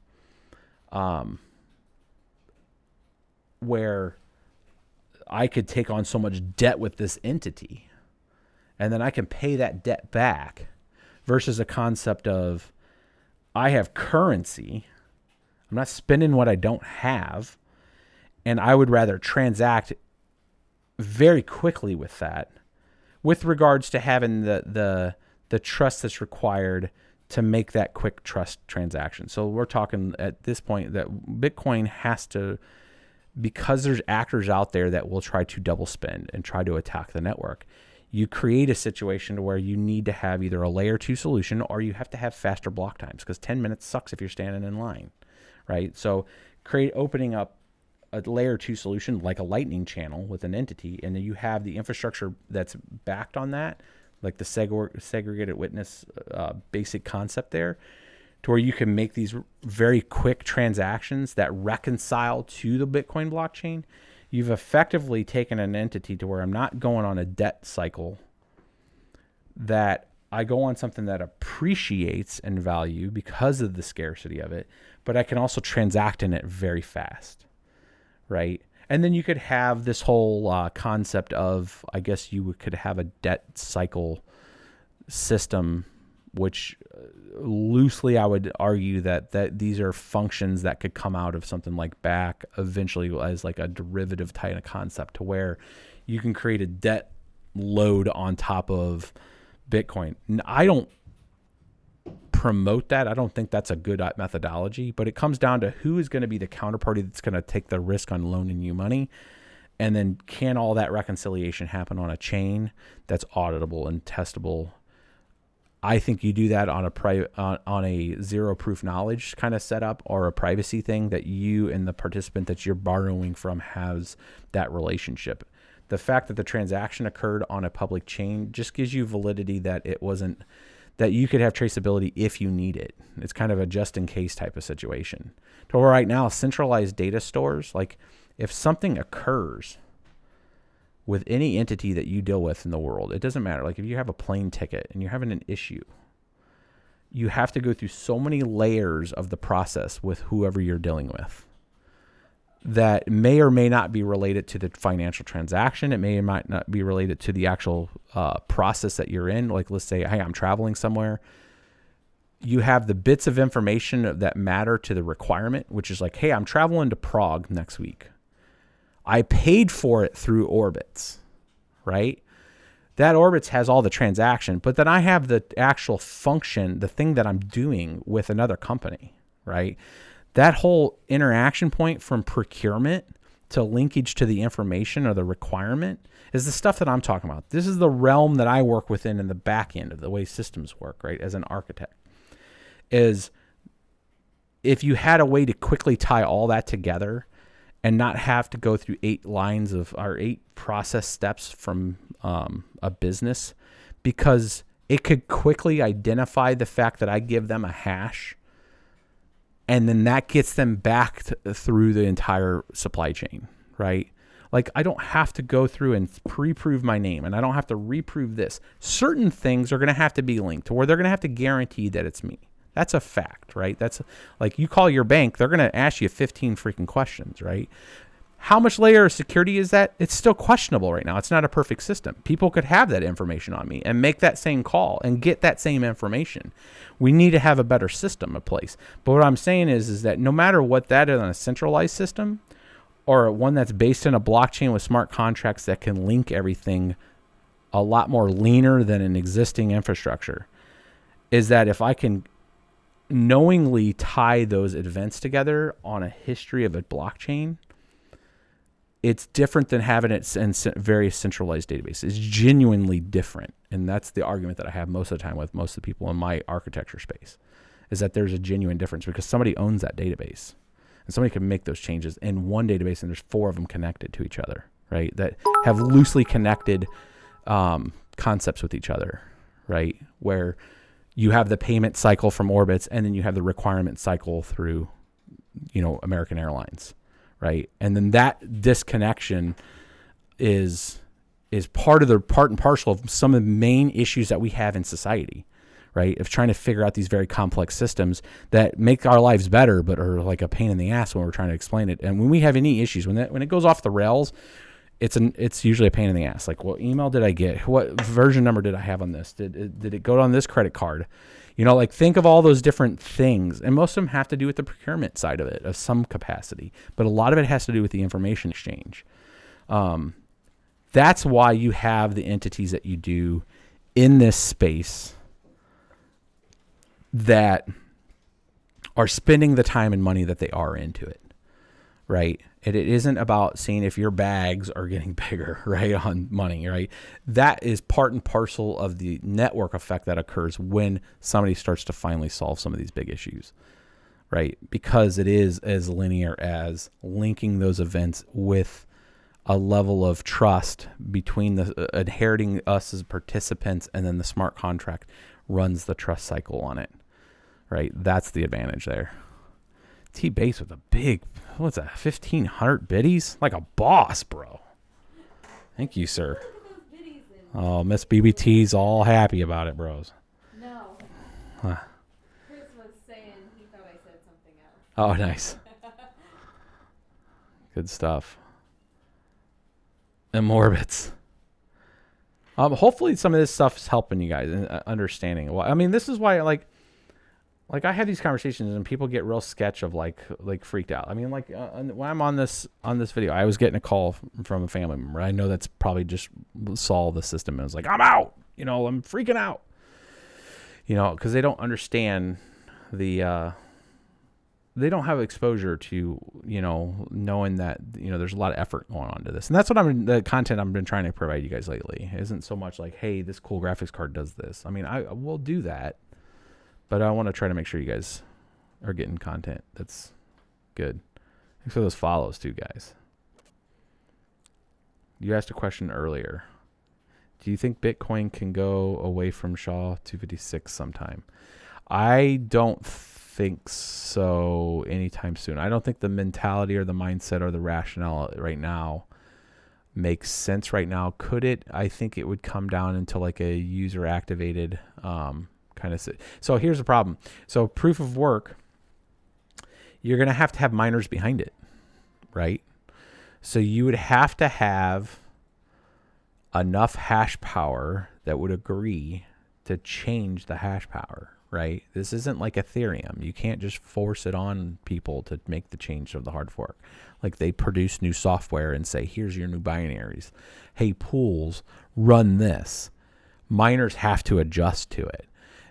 Where I could take on so much debt with this entity, and then I can pay that debt back, versus a concept of I have currency. I'm not spending what I don't have, and I would rather transact very quickly with that, with regards to having the trust that's required to make that quick trust transaction. So we're talking at this point that Bitcoin has to, because there's actors out there that will try to double spend and try to attack the network, you create a situation where you need to have either a layer 2 solution or you have to have faster block times, because 10 minutes sucks if you're standing in line, right? So opening up a layer 2 solution like a Lightning channel with an entity, and then you have the infrastructure that's backed on that, like the segregated witness basic concept there, to where you can make these very quick transactions that reconcile to the Bitcoin blockchain. You've effectively taken an entity to where I'm not going on a debt cycle, that I go on something that appreciates in value because of the scarcity of it, but I can also transact in it very fast, right? And then you could have this whole concept of, I guess you could have a debt cycle system, which loosely I would argue that these are functions that could come out of something like back eventually as like a derivative type of concept, to where you can create a debt load on top of Bitcoin. I don't promote that. I don't think that's a good methodology, but it comes down to who is going to be the counterparty that's going to take the risk on loaning you money. And then can all that reconciliation happen on a chain that's auditable and testable? I think you do that on a zero proof knowledge kind of setup, or a privacy thing that you and the participant that you're borrowing from has that relationship. The fact that the transaction occurred on a public chain just gives you validity that it wasn't, that you could have traceability if you need it. It's kind of a just in case type of situation. So right now, centralized data stores, like if something occurs with any entity that you deal with in the world, it doesn't matter. Like if you have a plane ticket and you're having an issue, you have to go through so many layers of the process with whoever you're dealing with that may or may not be related to the financial transaction. It may or might not be related to the actual process that you're in. Like let's say, hey, I'm traveling somewhere. You have the bits of information that matter to the requirement, which is like, hey, I'm traveling to Prague next week. I paid for it through Orbitz, right? That Orbitz has all the transaction, but then I have the actual function, the thing that I'm doing with another company, right? That whole interaction point from procurement to linkage to the information or the requirement is the stuff that I'm talking about. This is the realm that I work within in the back end of the way systems work, right? As an architect, is if you had a way to quickly tie all that together and not have to go through 8 process steps from a business, because it could quickly identify the fact that I give them a hash, and then that gets them back through the entire supply chain, right? Like I don't have to go through and pre-prove my name, and I don't have to reprove this. Certain things are going to have to be linked to where they're going to have to guarantee that it's me. That's a fact, right? That's like you call your bank, they're going to ask you 15 freaking questions, right? How much layer of security is that? It's still questionable right now. It's not a perfect system. People could have that information on me and make that same call and get that same information. We need to have a better system in place. But what I'm saying is that no matter what that is on a centralized system or one that's based in a blockchain with smart contracts that can link everything a lot more leaner than an existing infrastructure, is that if I can knowingly tie those events together on a history of a blockchain, it's different than having it in various centralized databases. It's genuinely different. And that's the argument that I have most of the time with most of the people in my architecture space, is that there's a genuine difference because somebody owns that database and somebody can make those changes in one database, and there's 4 of them connected to each other, right? That have loosely connected concepts with each other, right? Where you have the payment cycle from Orbitz, and then you have the requirement cycle through, American Airlines, right? And then that disconnection is part and parcel of some of the main issues that we have in society, right? Of trying to figure out these very complex systems that make our lives better, but are like a pain in the ass when we're trying to explain it. And when we have any issues, when it goes off the rails, it's usually a pain in the ass. Like, what email did I get? What version number did I have on this? Did it go on this credit card? Think of all those different things. And most of them have to do with the procurement side of it, of some capacity. But a lot of it has to do with the information exchange. That's why you have the entities that you do in this space that are spending the time and money that they are into it, right? It isn't about seeing if your bags are getting bigger, right, on money, right? That is part and parcel of the network effect that occurs when somebody starts to finally solve some of these big issues, right? Because it is as linear as linking those events with a level of trust between the inheriting us as participants, and then the smart contract runs the trust cycle on it, right? That's the advantage there. T-Base with a big, what's that, 1,500 biddies? Like a boss, bro. Thank you, sir. Oh, Miss BBT's all happy about it, bros. No. Huh. Chris was saying he thought I said something else. Oh, nice. Good stuff. And Morbits. Hopefully some of this stuff is helping you guys in understanding. Well, I mean, this is why, like I have these conversations and people get real sketch of like freaked out. I mean, like when I'm on this video, I was getting a call from a family member. I know that's probably just saw the system and was like, I'm out. I'm freaking out. Because they don't understand they don't have exposure to, knowing that, there's a lot of effort going on to this. And that's what the content I've been trying to provide you guys lately. It isn't so much like, hey, this cool graphics card does this. I mean, I will do that, but I want to try to make sure you guys are getting content that's good. Thanks for those follows too, guys. You asked a question earlier. Do you think Bitcoin can go away from SHA 256 sometime? I don't think so anytime soon. I don't think the mentality or the mindset or the rationale right now makes sense right now. Could it? I think it would come down into like a user activated kind of. So here's the problem. So proof of work, you're going to have miners behind it, right? So you would have to have enough hash power that would agree to change the hash power, right? This isn't like Ethereum. You can't just force it on people to make the change of the hard fork. Like they produce new software and say, here's your new binaries. Hey, pools, run this. Miners have to adjust to it.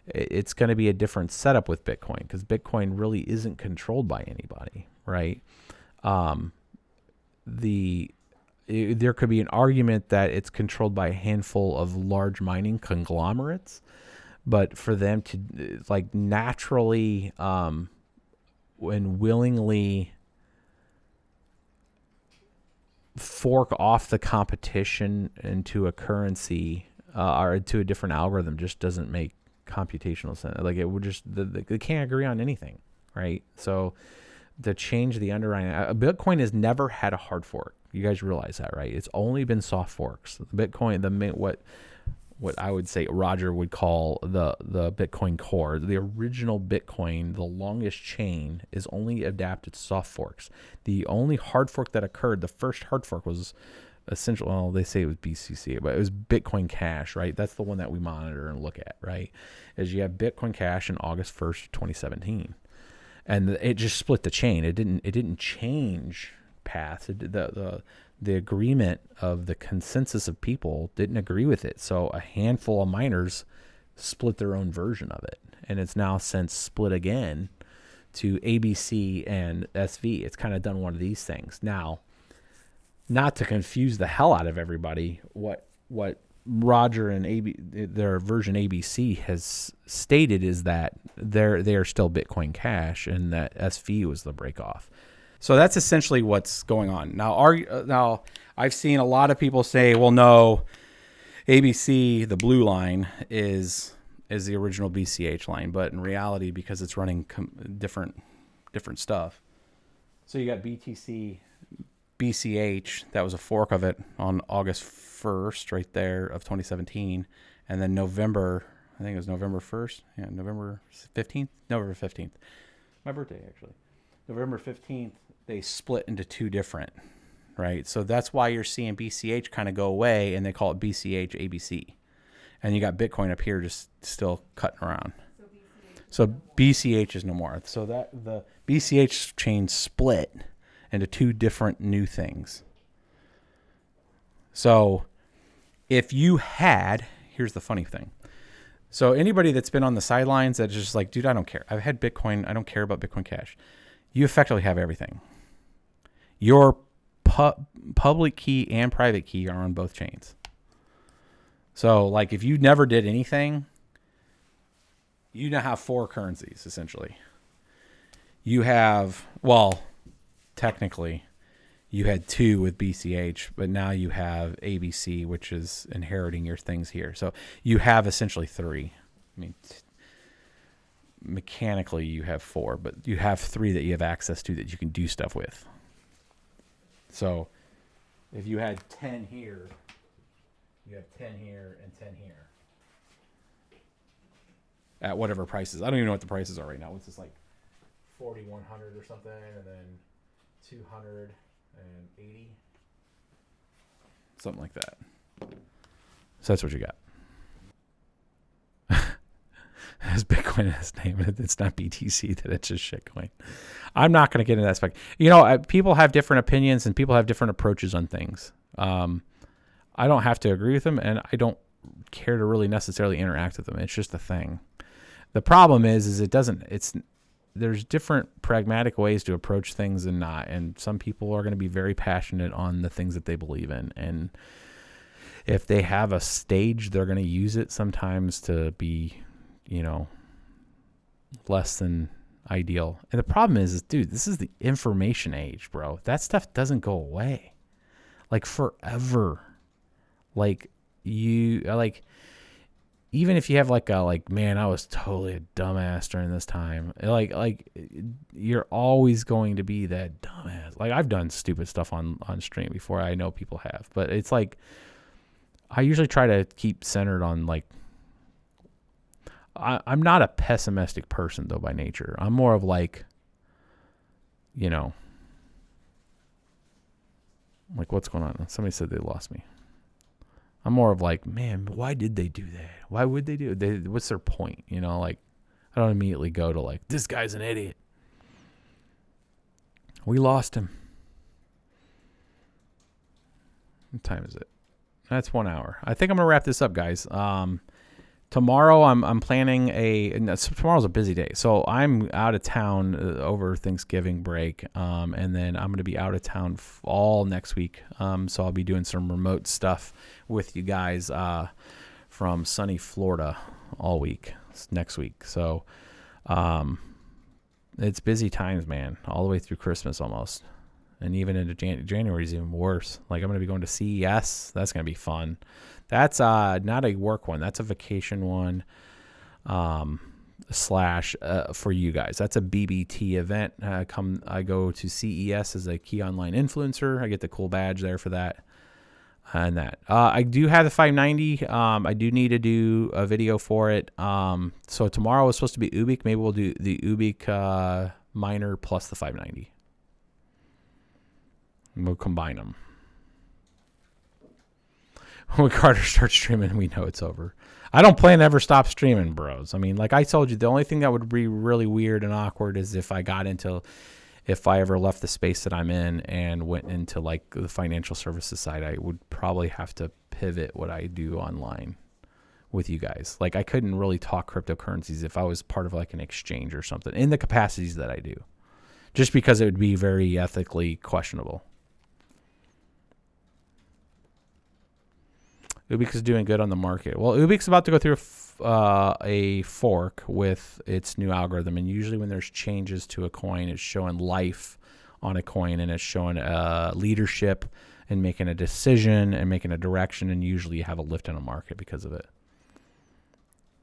It's going to be a different setup with Bitcoin because Bitcoin really isn't controlled by anybody, right? There could be an argument that it's controlled by a handful of large mining conglomerates, but for them to like naturally and willingly fork off the competition into a currency or into a different algorithm just doesn't make computational sense. Like it would just, they can't agree on anything, right? So to change the underlying, Bitcoin has never had a hard fork. You guys realize that, right? It's only been soft forks. Bitcoin, what I would say Roger would call the Bitcoin core, the original Bitcoin, the longest chain, is only adapted to soft forks. The only hard fork that occurred, the first hard fork was essential. Well, they say it was BCC, but it was Bitcoin Cash, right? That's the one that we monitor and look at, right? Is you have Bitcoin Cash in August 1st, 2017. And it just split the chain. It didn't change paths. The agreement of the consensus of people didn't agree with it. So a handful of miners split their own version of it. And it's now since split again to ABC and SV. It's kind of done one of these things. Now, not to confuse the hell out of everybody, what Roger and their version ABC has stated is that they are still Bitcoin Cash and that SV was the breakoff. So that's essentially what's going on. Now I've seen a lot of people say, well, no, ABC, the blue line, is the original BCH line. But in reality, because it's running different stuff. So you got BTC, BCH, that was a fork of it on August 1st, right there, of 2017. And then November, I think it was November 1st. Yeah, November 15th? November 15th. My birthday, actually. November 15th. They split into two different, right? So that's why you're seeing BCH kind of go away, and they call it BCH ABC. And you got Bitcoin up here just still cutting around. So BCH is no more. So that the BCH chain split into two different new things. So if you had, here's the funny thing. So anybody that's been on the sidelines that's just like, dude, I don't care. I've had Bitcoin. I don't care about Bitcoin Cash. You effectively have everything. Your public key and private key are on both chains. So, like, if you never did anything, you now have 4 currencies, essentially. You have, well, technically, you had 2 with BCH, but now you have ABC, which is inheriting your things here. So you have essentially 3. I mean, mechanically you have 4, but you have 3 that you have access to that you can do stuff with. So if you had 10 here, you have 10 here and 10 here. At whatever prices. I don't even know what the prices are right now. What's this, like 4,100 or something, and then 280, something like that. So that's what you got. Has Bitcoin in its name. It's not BTC, that it's just shitcoin. I'm not going to get into that spec. You know, people have different opinions and people have different approaches on things. I don't have to agree with them, and I don't care to really necessarily interact with them. It's just a thing. The problem is there's different pragmatic ways to approach things and not. And some people are going to be very passionate on the things that they believe in. And if they have a stage, they're going to use it sometimes to be, you know, less than ideal. And the problem is, dude, this is the information age, bro. That stuff doesn't go away. Like, forever. Like, even if you have man, I was totally a dumbass during this time. Like you're always going to be that dumbass. Like, I've done stupid stuff on stream before. I know people have, but it's like, I usually try to keep centered on, like, I'm not a pessimistic person though by nature. I'm more of like, you know, like, what's going on? Somebody said they lost me. I'm more of like, man, why did they do that? Why would they do it? What's their point? You know, like, I don't immediately go to like, this guy's an idiot. We lost him. What time is it? That's 1 hour. I think I'm going to wrap this up, guys. Tomorrow I'm planning tomorrow's a busy day. So I'm out of town over Thanksgiving break. And then I'm going to be out of town all next week. So I'll be doing some remote stuff with you guys from sunny Florida all week next week. So it's busy times, man, all the way through Christmas almost. And even into January is even worse. Like, I'm going to be going to CES. That's going to be fun. That's not a work one. That's a vacation one slash for you guys. That's a BBT event. I go to CES as a key online influencer. I get the cool badge there for that. And that. I do have the 590. I do need to do a video for it. So tomorrow is supposed to be Ubik. Maybe we'll do the Ubik miner plus the 590. And we'll combine them. When Carter starts streaming, we know it's over. I don't plan to ever stop streaming, bros. I mean, like I told you, the only thing that would be really weird and awkward is if I ever left the space that I'm in and went into like the financial services side. I would probably have to pivot what I do online with you guys. Like, I couldn't really talk cryptocurrencies if I was part of like an exchange or something in the capacities that I do, just because it would be very ethically questionable. Ubix is doing good on the market. Well, Ubix is about to go through a fork with its new algorithm, and usually when there's changes to a coin, it's showing life on a coin, and it's showing leadership and making a decision and making a direction, and usually you have a lift in a market because of it.